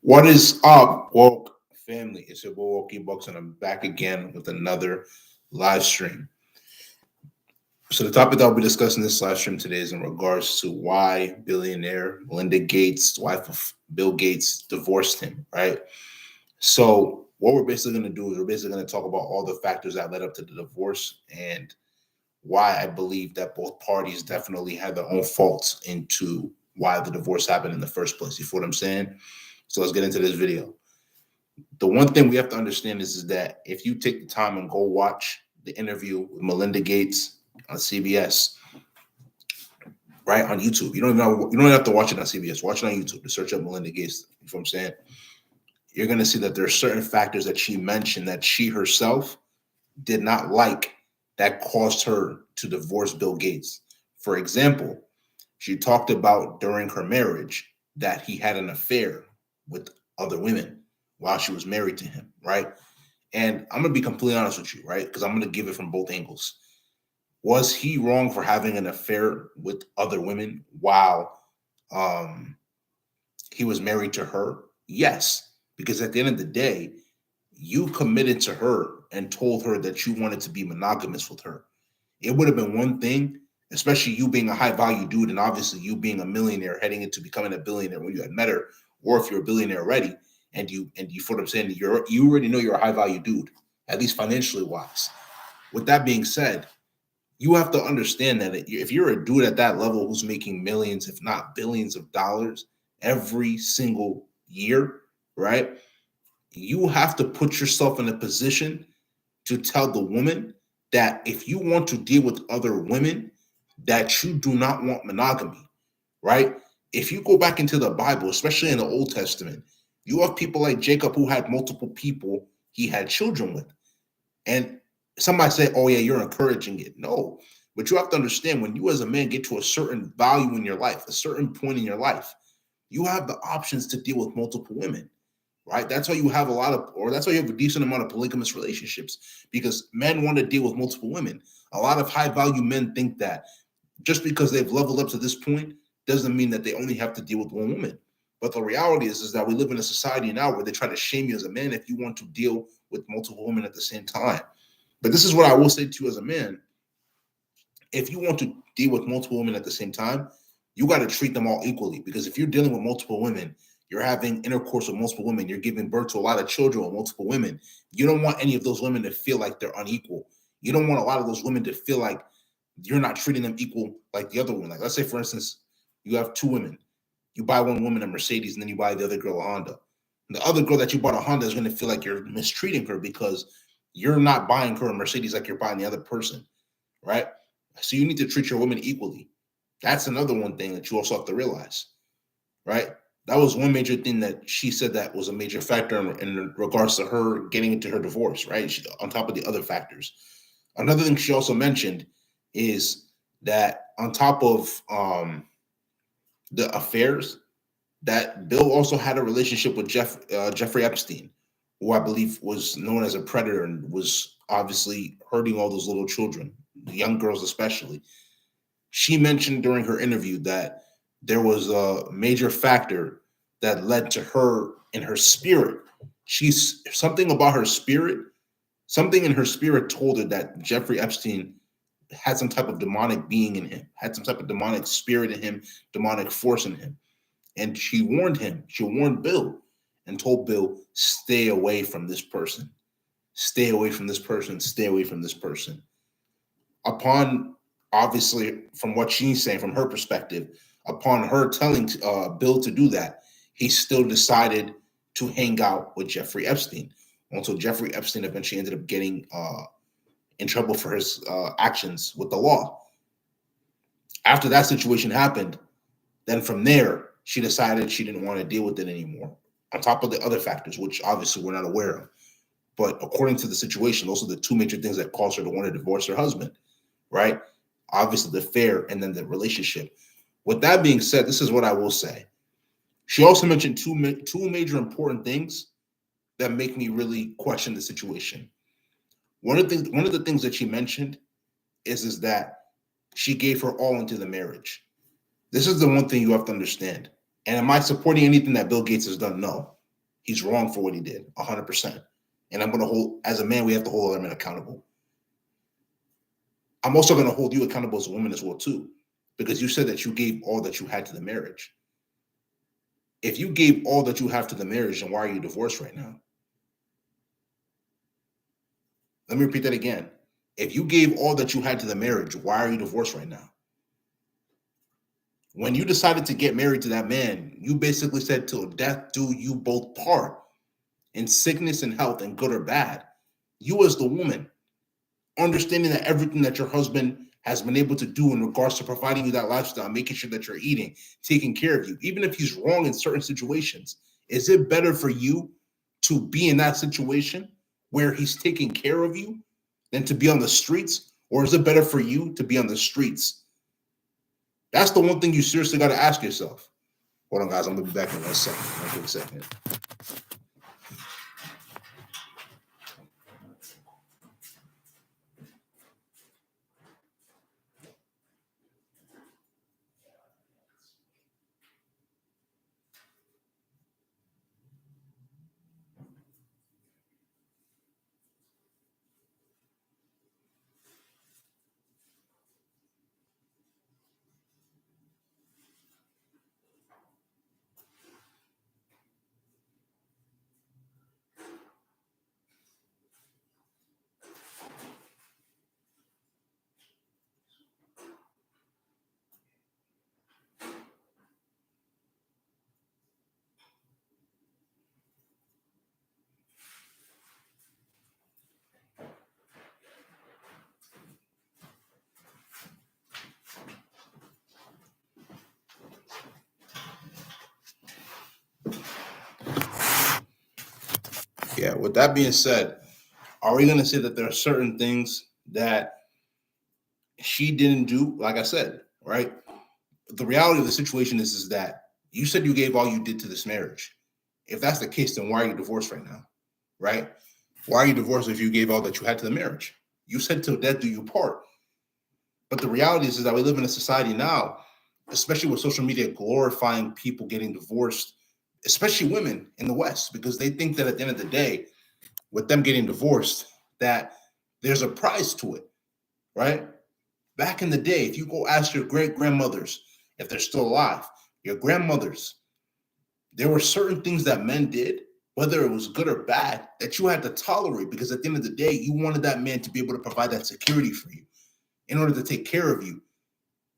What is up, woke family? It's your boy Wokey Bucks, and I'm back again with another live stream. So the topic that I'll be discussing this live stream today is in regards to why billionaire Melinda Gates, the wife of Bill Gates, divorced him. Right. So what we're basically going to do is we're basically going to talk about all the factors that led up to the divorce and why I believe that both parties definitely had their own faults into why the divorce happened in the first place. You feel what I'm saying? So let's get into this video. The one thing we have to understand is that if you take the time and go watch the interview with Melinda Gates on CBS, right, on YouTube, you don't have to watch it on CBS. Watch it on YouTube. To search up Melinda Gates. You know what I'm saying? You're gonna see that there are certain factors that she mentioned that she herself did not like that caused her to divorce Bill Gates. For example, she talked about during her marriage that he had an affair with other women while she was married to him, right? And I'm gonna be completely honest with you, right? Because I'm gonna give it from both angles. Was he wrong for having an affair with other women while um, he was married to her? Yes, because at the end of the day, you committed to her and told her that you wanted to be monogamous with her. It would have been one thing, especially you being a high value dude and obviously you being a millionaire heading into becoming a billionaire when you had met her, or if you're a billionaire already and you feel what I'm saying, you already know you're a high value dude, at least financially wise. With that being said, you have to understand that if you're a dude at that level who's making millions, if not billions of dollars every single year, right? You have to put yourself in a position to tell the woman that if you want to deal with other women, that you do not want monogamy, right? If you go back into the Bible, especially in the Old Testament, you have people like Jacob who had multiple people he had children with. And somebody say, oh, yeah, you're encouraging it. No, but you have to understand when you as a man get to a certain value in your life, a certain point in your life, you have the options to deal with multiple women, right? That's why you have that's why you have a decent amount of polygamous relationships because men want to deal with multiple women. A lot of high value men think that just because they've leveled up to this point doesn't mean that they only have to deal with one woman. But the reality is that we live in a society now where they try to shame you as a man if you want to deal with multiple women at the same time. But this is what I will say to you as a man. If you want to deal with multiple women at the same time, you got to treat them all equally. Because if you're dealing with multiple women, you're having intercourse with multiple women, you're giving birth to a lot of children with multiple women. You don't want any of those women to feel like they're unequal. You don't want a lot of those women to feel like you're not treating them equal like the other woman. Like, let's say, for instance, you have two women. You buy one woman a Mercedes and then you buy the other girl a Honda. And the other girl that you bought a Honda is going to feel like you're mistreating her because you're not buying her a Mercedes like you're buying the other person, right? So you need to treat your women equally. That's another one thing that you also have to realize, right? That was one major thing that she said that was a major factor in regards to her getting into her divorce, right? On top of the other factors. Another thing she also mentioned is that on top of the affairs, that Bill also had a relationship with Jeffrey Epstein, who I believe was known as a predator and was obviously hurting all those little children, the young girls especially. She mentioned during her interview that there was a major factor that led to her in her spirit. She's something about her spirit, something in her spirit told her that Jeffrey Epstein had some type of demonic being in him, had some type of demonic spirit in him, demonic force in him. And she warned him, she warned Bill and told Bill, stay away from this person. Stay away from this person. Stay away from this person. Upon, obviously, from what she's saying, from her perspective, upon her telling Bill to do that, he still decided to hang out with Jeffrey Epstein until Jeffrey Epstein eventually ended up getting in trouble for his actions with the law. After that situation happened, then from there, she decided she didn't want to deal with it anymore. On top of the other factors, which obviously we're not aware of. But according to the situation, those are the two major things that caused her to want to divorce her husband, right? Obviously, the affair and then the relationship. With that being said, this is what I will say. She also mentioned two major important things that make me really question the situation. One of the things that she mentioned is that she gave her all into the marriage. This is the one thing you have to understand. And am I supporting anything that Bill Gates has done? No. He's wrong for what he did, 100%. And I'm going to hold, as a man, we have to hold other men accountable. I'm also going to hold you accountable as a woman as well, too, because you said that you gave all that you had to the marriage. If you gave all that you have to the marriage, then why are you divorced right now? Let me repeat that again. If you gave all that you had to the marriage, why are you divorced right now? When you decided to get married to that man, you basically said, till death do you both part, in sickness and health, and good or bad. You as the woman, understanding that everything that your husband has been able to do in regards to providing you that lifestyle, making sure that you're eating, taking care of you, even if he's wrong in certain situations, is it better for you to be in that situation where he's taking care of you than to be on the streets? Or is it better for you to be on the streets? That's the one thing you seriously got to ask yourself. Hold on, guys. I'm going to be back in 1 second. One quick second. Yeah, with that being said, are we going to say that there are certain things that she didn't do? Like I said, right? The reality of the situation is that you said you gave all you did to this marriage. If that's the case, then why are you divorced right now? Right? Why are you divorced if you gave all that you had to the marriage? You said till death do you part. But the reality is that we live in a society now, especially with social media glorifying people getting divorced, especially women in the West, because they think that at the end of the day, with them getting divorced, that there's a prize to it, right? Back in the day, if you go ask your great grandmothers, if they're still alive, your grandmothers, there were certain things that men did, whether it was good or bad, that you had to tolerate, because at the end of the day, you wanted that man to be able to provide that security for you in order to take care of you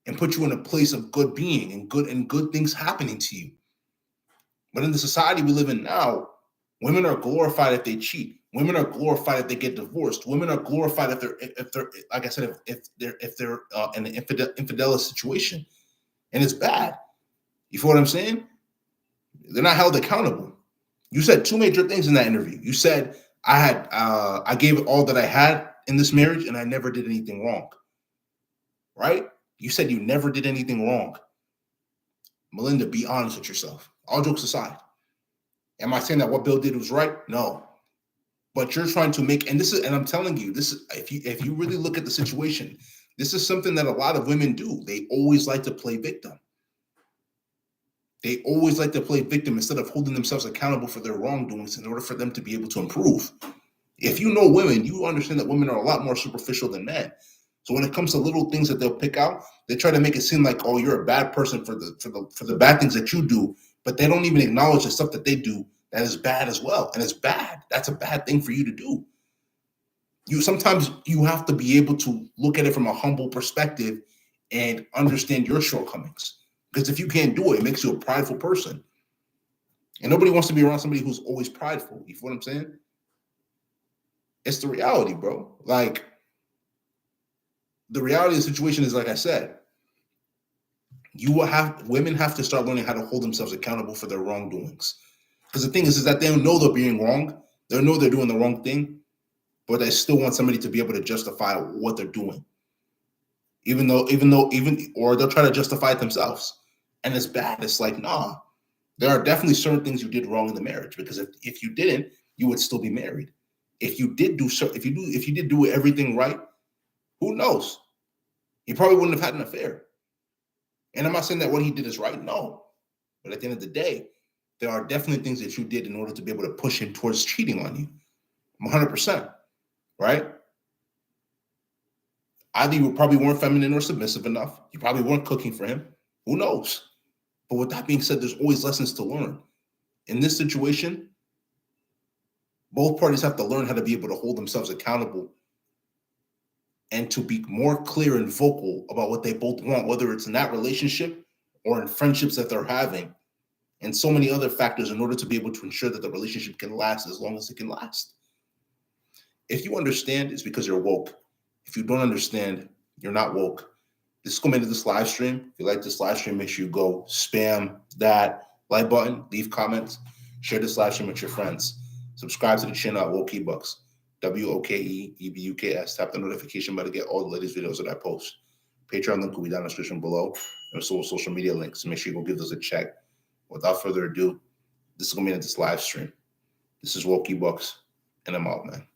and put you in a place of good being and good things happening to you. But in the society we live in now, women are glorified if they cheat. Women are glorified if they get divorced. Women are glorified if they're like I said, if they're in an infidel situation, and it's bad. You feel what I'm saying? They're not held accountable. You said two major things in that interview. You said I gave all that I had in this marriage, and I never did anything wrong. Right? You said you never did anything wrong. Melinda, be honest with yourself. All jokes aside. Am I saying that what Bill did was right? No. But you're trying to make, and I'm telling you, this is, if you really look at the situation, this is something that a lot of women do. They always like to play victim. They always like to play victim instead of holding themselves accountable for their wrongdoings in order for them to be able to improve. If you know women, you understand that women are a lot more superficial than men. So when it comes to little things that they'll pick out, they try to make it seem like, oh, you're a bad person for the bad things that you do, but they don't even acknowledge the stuff that they do that is bad as well. And it's bad. That's a bad thing for you to do. Sometimes you have to be able to look at it from a humble perspective and understand your shortcomings. Because if you can't do it, it makes you a prideful person. And nobody wants to be around somebody who's always prideful. You feel what I'm saying? It's the reality, bro. Like, the reality of the situation is, like I said, women have to start learning how to hold themselves accountable for their wrongdoings. Because the thing is that they don't know they're being wrong. They know they're doing the wrong thing, but they still want somebody to be able to justify what they're doing. Or they'll try to justify it themselves. And it's bad. It's like, nah, there are definitely certain things you did wrong in the marriage, because if you didn't, you would still be married. If you did do everything right, who knows? He probably wouldn't have had an affair. And I'm not saying that what he did is right. No. But at the end of the day, there are definitely things that you did in order to be able to push him towards cheating on you. 100%, right? Either you probably weren't feminine or submissive enough. You probably weren't cooking for him. Who knows? But with that being said, there's always lessons to learn. In this situation, both parties have to learn how to be able to hold themselves accountable and to be more clear and vocal about what they both want, whether it's in that relationship or in friendships that they're having, and so many other factors in order to be able to ensure that the relationship can last as long as it can last. If you understand, it's because you're woke. If you don't understand, you're not woke. This is coming to this live stream. If you like this live stream, make sure you go spam that like button, leave comments, share this live stream with your friends. Subscribe to the channel at Woke Ebuks, WOKEEBUKS. Tap the notification bell to get all the latest videos that I post. Patreon link will be down in the description below. And also social media links. So make sure you go give those a check. Without further ado, this is going to be in this live stream. This is Woke Ebuks, and I'm out, man.